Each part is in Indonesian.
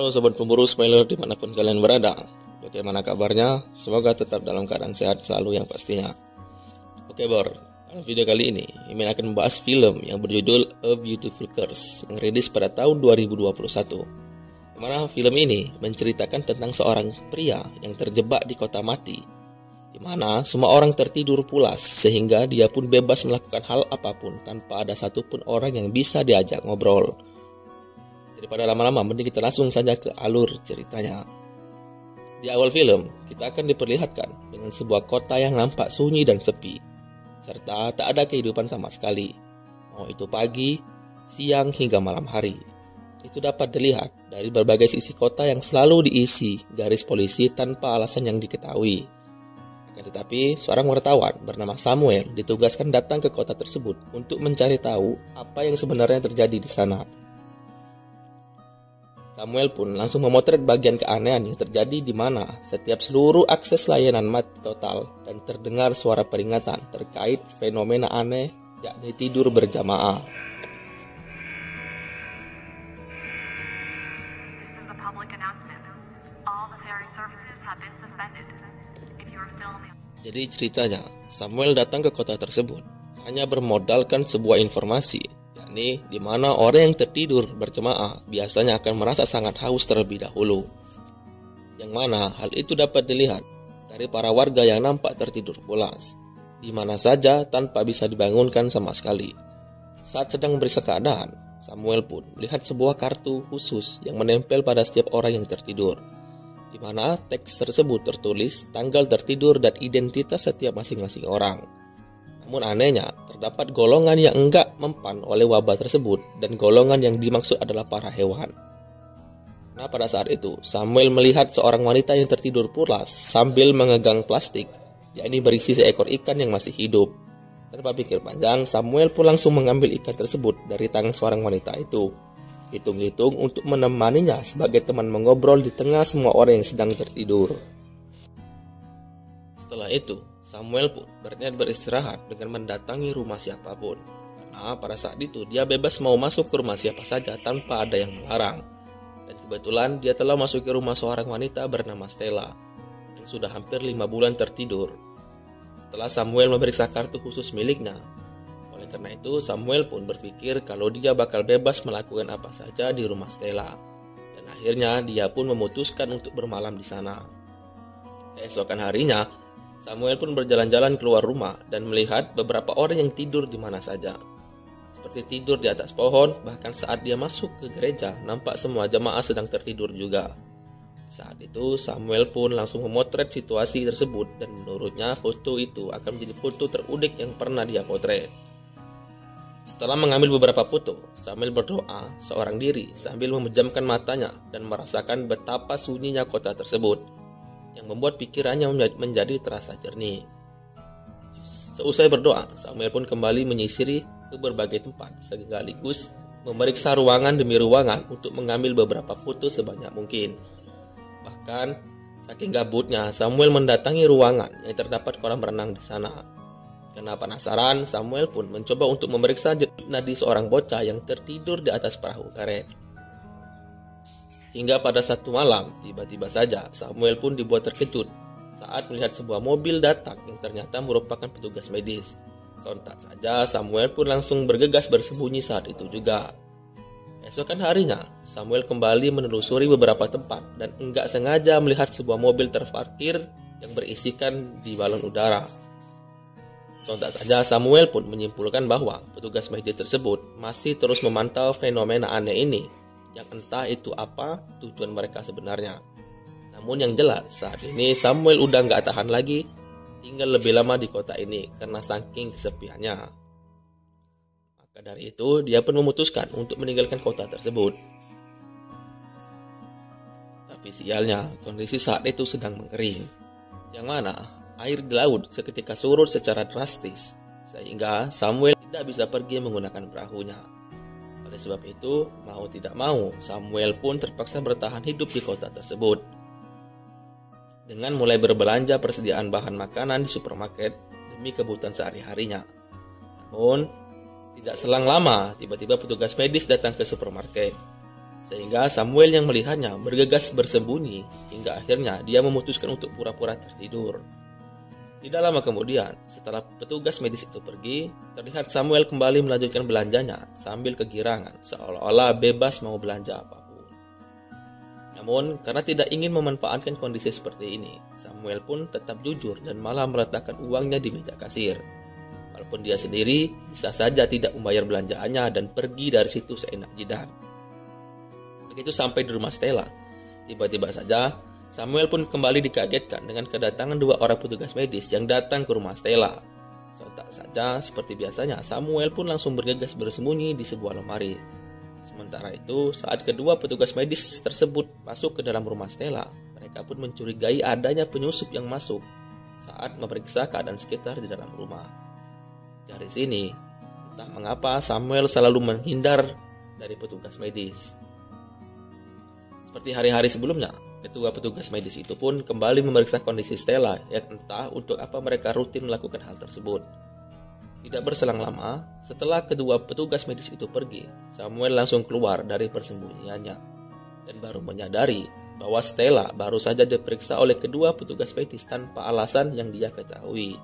Halo sobat pemburu spoiler dimanapun kalian berada. Bagaimana kabarnya? Semoga tetap dalam keadaan sehat selalu yang pastinya. Oke Bor, dalam video kali ini Mimin akan membahas film yang berjudul A Beautiful Curse yang rilis pada tahun 2021. Dimana film ini menceritakan tentang seorang pria yang terjebak di kota mati, dimana semua orang tertidur pulas sehingga dia pun bebas melakukan hal apapun tanpa ada satupun orang yang bisa diajak ngobrol. Daripada lama-lama, mending kita langsung saja ke alur ceritanya. Di awal film, kita akan diperlihatkan dengan sebuah kota yang nampak sunyi dan sepi, serta tak ada kehidupan sama sekali, mau itu pagi, siang hingga malam hari. Itu dapat dilihat dari berbagai sisi kota yang selalu diisi garis polisi tanpa alasan yang diketahui. Akan tetapi, seorang wartawan bernama Samuel ditugaskan datang ke kota tersebut untuk mencari tahu apa yang sebenarnya terjadi di sana. Samuel pun langsung memotret bagian keanehan yang terjadi di mana setiap seluruh akses layanan mati total dan terdengar suara peringatan terkait fenomena aneh yakni tidur berjamaah. Jadi ceritanya, Samuel datang ke kota tersebut hanya bermodalkan sebuah informasi, yakni di mana orang yang tertidur berjamaah biasanya akan merasa sangat haus terlebih dahulu. Yang mana hal itu dapat dilihat dari para warga yang nampak tertidur pulas, di mana saja tanpa bisa dibangunkan sama sekali. Saat sedang berisa keadaan, Samuel pun melihat sebuah kartu khusus yang menempel pada setiap orang yang tertidur, di mana teks tersebut tertulis tanggal tertidur dan identitas setiap masing-masing orang. Namun anehnya, terdapat golongan yang enggak mempan oleh wabah tersebut dan golongan yang dimaksud adalah para hewan. Nah, pada saat itu, Samuel melihat seorang wanita yang tertidur pulas sambil memegang plastik, yakni berisi seekor ikan yang masih hidup. Tanpa pikir panjang, Samuel pun langsung mengambil ikan tersebut dari tangan seorang wanita itu. Hitung-hitung untuk menemaninya sebagai teman mengobrol di tengah semua orang yang sedang tertidur. Setelah itu, Samuel pun berniat beristirahat dengan mendatangi rumah siapapun, karena pada saat itu dia bebas mau masuk ke rumah siapa saja tanpa ada yang melarang. Dan kebetulan dia telah masuk ke rumah seorang wanita bernama Stella yang sudah hampir 5 bulan tertidur. Setelah Samuel memeriksa kartu khusus miliknya, oleh karena itu Samuel pun berpikir kalau dia bakal bebas melakukan apa saja di rumah Stella. Dan akhirnya dia pun memutuskan untuk bermalam di sana. Keesokan harinya, Samuel pun berjalan-jalan keluar rumah dan melihat beberapa orang yang tidur di mana saja. Seperti tidur di atas pohon, bahkan saat dia masuk ke gereja, nampak semua jemaah sedang tertidur juga. Saat itu, Samuel pun langsung memotret situasi tersebut dan menurutnya foto itu akan menjadi foto terunik yang pernah dia potret. Setelah mengambil beberapa foto, Samuel berdoa seorang diri sambil memejamkan matanya dan merasakan betapa sunyinya kota tersebut, yang membuat pikirannya menjadi terasa jernih. Seusai berdoa, Samuel pun kembali menyisiri ke berbagai tempat sekaligus memeriksa ruangan demi ruangan untuk mengambil beberapa foto sebanyak mungkin. Bahkan, saking gabutnya, Samuel mendatangi ruangan yang terdapat kolam renang di sana. Karena penasaran, Samuel pun mencoba untuk memeriksa denyut nadi seorang bocah yang tertidur di atas perahu karet. Hingga pada satu malam, tiba-tiba saja Samuel pun dibuat terkejut saat melihat sebuah mobil datang yang ternyata merupakan petugas medis. Sontak saja Samuel pun langsung bergegas bersembunyi saat itu juga. Esokan harinya, Samuel kembali menelusuri beberapa tempat dan enggak sengaja melihat sebuah mobil terparkir yang berisikan di balon udara. Sontak saja Samuel pun menyimpulkan bahwa petugas medis tersebut masih terus memantau fenomena aneh ini, yang entah itu apa tujuan mereka sebenarnya. Namun yang jelas saat ini Samuel udah gak tahan lagi tinggal lebih lama di kota ini karena saking kesepiannya. Maka dari itu dia pun memutuskan untuk meninggalkan kota tersebut. Tapi sialnya kondisi saat itu sedang mengering, yang mana air di laut seketika surut secara drastis sehingga Samuel tidak bisa pergi menggunakan perahunya. Oleh sebab itu, mau tidak mau, Samuel pun terpaksa bertahan hidup di kota tersebut dengan mulai berbelanja persediaan bahan makanan di supermarket demi kebutuhan sehari-harinya. Namun, tidak selang lama, tiba-tiba petugas medis datang ke supermarket. Sehingga Samuel yang melihatnya bergegas bersembunyi hingga akhirnya dia memutuskan untuk pura-pura tertidur. Tidak lama kemudian, setelah petugas medis itu pergi, terlihat Samuel kembali melanjutkan belanjanya sambil kegirangan seolah-olah bebas mau belanja apapun. Namun, karena tidak ingin memanfaatkan kondisi seperti ini, Samuel pun tetap jujur dan malah meletakkan uangnya di meja kasir. Walaupun dia sendiri bisa saja tidak membayar belanjaannya dan pergi dari situ seenak jidat. Begitu sampai di rumah Stella, tiba-tiba saja Samuel pun kembali dikagetkan dengan kedatangan dua orang petugas medis yang datang ke rumah Stella. Sontak saja, seperti biasanya, Samuel pun langsung bergegas bersembunyi di sebuah lemari. Sementara itu, saat kedua petugas medis tersebut masuk ke dalam rumah Stella, mereka pun mencurigai adanya penyusup yang masuk saat memeriksa keadaan sekitar di dalam rumah. Dari sini, entah mengapa Samuel selalu menghindar dari petugas medis. Seperti hari-hari sebelumnya, kedua petugas medis itu pun kembali memeriksa kondisi Stella yang entah untuk apa mereka rutin melakukan hal tersebut. Tidak berselang lama, setelah kedua petugas medis itu pergi, Samuel langsung keluar dari persembunyiannya dan baru menyadari bahwa Stella baru saja diperiksa oleh kedua petugas medis tanpa alasan yang dia ketahui.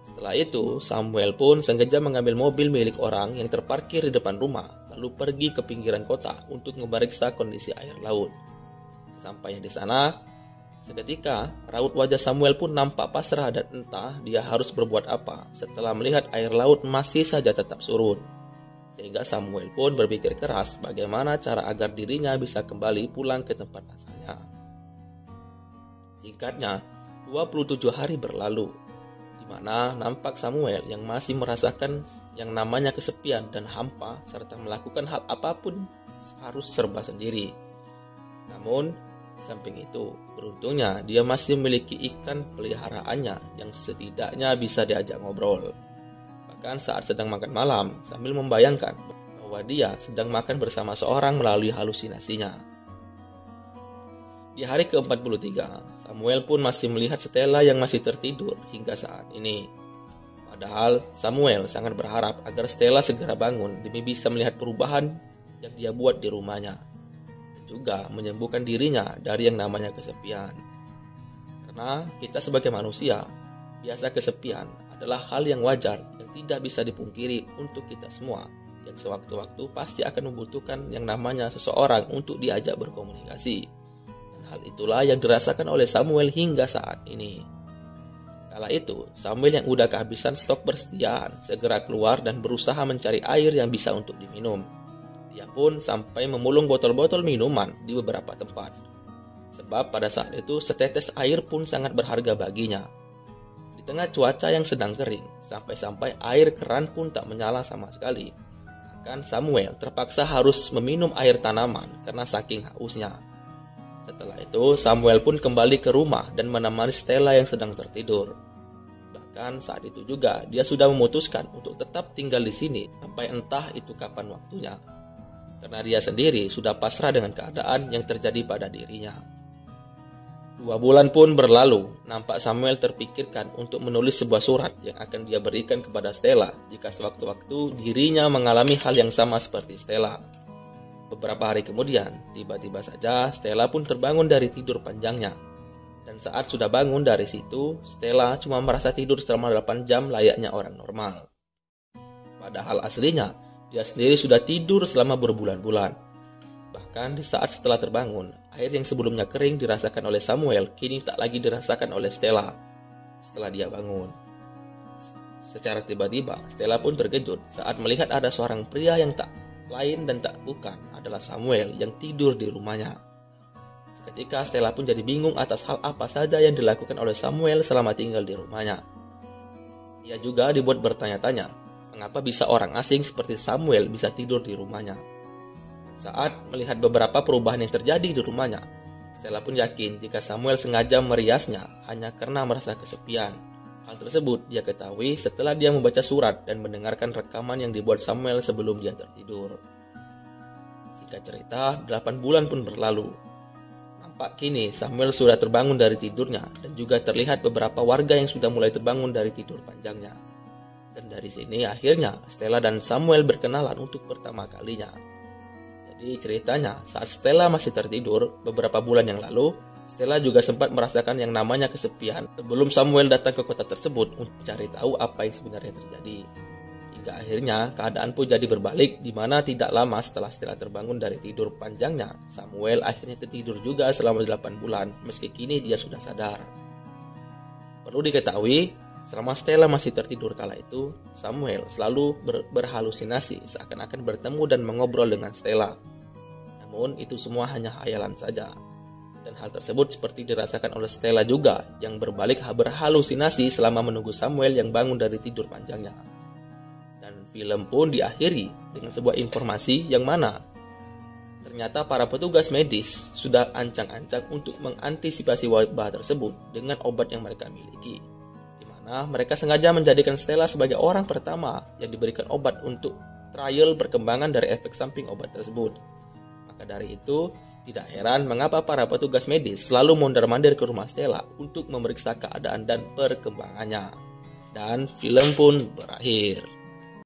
Setelah itu, Samuel pun sengaja mengambil mobil milik orang yang terparkir di depan rumah, lalu pergi ke pinggiran kota untuk memeriksa kondisi air laut. Sampainya di sana, seketika raut wajah Samuel pun nampak pasrah dan entah dia harus berbuat apa setelah melihat air laut masih saja tetap surut. Sehingga Samuel pun berpikir keras bagaimana cara agar dirinya bisa kembali pulang ke tempat asalnya. Singkatnya, 27 hari berlalu, di mana nampak Samuel yang masih merasakan yang namanya kesepian dan hampa serta melakukan hal apapun harus serba sendiri. Namun, di samping itu, beruntungnya dia masih memiliki ikan peliharaannya yang setidaknya bisa diajak ngobrol. Bahkan saat sedang makan malam, sambil membayangkan bahwa dia sedang makan bersama seorang melalui halusinasinya. Di hari ke-43, Samuel pun masih melihat Stella yang masih tertidur hingga saat ini. Padahal Samuel sangat berharap agar Stella segera bangun demi bisa melihat perubahan yang dia buat di rumahnya, dan juga menyembuhkan dirinya dari yang namanya kesepian. Karena kita sebagai manusia, biasa kesepian adalah hal yang wajar yang tidak bisa dipungkiri untuk kita semua, yang sewaktu-waktu pasti akan membutuhkan yang namanya seseorang untuk diajak berkomunikasi. Dan hal itulah yang dirasakan oleh Samuel hingga saat ini. Kala itu, Samuel yang udah kehabisan stok persediaan segera keluar dan berusaha mencari air yang bisa untuk diminum. Dia pun sampai memulung botol-botol minuman di beberapa tempat. Sebab pada saat itu setetes air pun sangat berharga baginya. Di tengah cuaca yang sedang kering, sampai-sampai air keran pun tak menyala sama sekali. Bahkan Samuel terpaksa harus meminum air tanaman karena saking hausnya. Setelah itu, Samuel pun kembali ke rumah dan menemani Stella yang sedang tertidur. Bahkan saat itu juga dia sudah memutuskan untuk tetap tinggal di sini sampai entah itu kapan waktunya. Karena dia sendiri sudah pasrah dengan keadaan yang terjadi pada dirinya. 2 bulan pun berlalu, nampak Samuel terpikirkan untuk menulis sebuah surat yang akan dia berikan kepada Stella jika sewaktu-waktu dirinya mengalami hal yang sama seperti Stella. Beberapa hari kemudian, tiba-tiba saja Stella pun terbangun dari tidur panjangnya. Dan saat sudah bangun dari situ, Stella cuma merasa tidur selama 8 jam layaknya orang normal. Padahal aslinya, dia sendiri sudah tidur selama berbulan-bulan. Bahkan di saat setelah terbangun, air yang sebelumnya kering dirasakan oleh Samuel kini tak lagi dirasakan oleh Stella setelah dia bangun. Secara tiba-tiba, Stella pun terkejut saat melihat ada seorang pria yang tak lain dan tak bukan adalah Samuel yang tidur di rumahnya. Seketika Stella pun jadi bingung atas hal apa saja yang dilakukan oleh Samuel selama tinggal di rumahnya. Ia juga dibuat bertanya-tanya, mengapa bisa orang asing seperti Samuel bisa tidur di rumahnya. Saat melihat beberapa perubahan yang terjadi di rumahnya, Stella pun yakin jika Samuel sengaja meriasnya hanya karena merasa kesepian. Hal tersebut dia ketahui setelah dia membaca surat dan mendengarkan rekaman yang dibuat Samuel sebelum dia tertidur. Singkat cerita, 8 bulan pun berlalu. Nampak kini Samuel sudah terbangun dari tidurnya dan juga terlihat beberapa warga yang sudah mulai terbangun dari tidur panjangnya. Dan dari sini akhirnya Stella dan Samuel berkenalan untuk pertama kalinya. Jadi ceritanya, saat Stella masih tertidur beberapa bulan yang lalu, Stella juga sempat merasakan yang namanya kesepian sebelum Samuel datang ke kota tersebut untuk mencari tahu apa yang sebenarnya terjadi. Hingga akhirnya keadaan pun jadi berbalik, di mana tidak lama setelah Stella terbangun dari tidur panjangnya, Samuel akhirnya tertidur juga selama 8 bulan meski kini dia sudah sadar. Perlu diketahui, selama Stella masih tertidur kala itu, Samuel selalu berhalusinasi seakan-akan bertemu dan mengobrol dengan Stella. Namun itu semua hanya khayalan saja. Dan hal tersebut seperti dirasakan oleh Stella juga yang berbalik berhalusinasi selama menunggu Samuel yang bangun dari tidur panjangnya. Dan film pun diakhiri dengan sebuah informasi yang mana ternyata para petugas medis sudah ancang-ancang untuk mengantisipasi wabah tersebut dengan obat yang mereka miliki. Di mana mereka sengaja menjadikan Stella sebagai orang pertama yang diberikan obat untuk trial perkembangan dari efek samping obat tersebut. Maka dari itu, tidak heran mengapa para petugas medis selalu mondar-mandir ke rumah Stella untuk memeriksa keadaan dan perkembangannya. Dan film pun berakhir.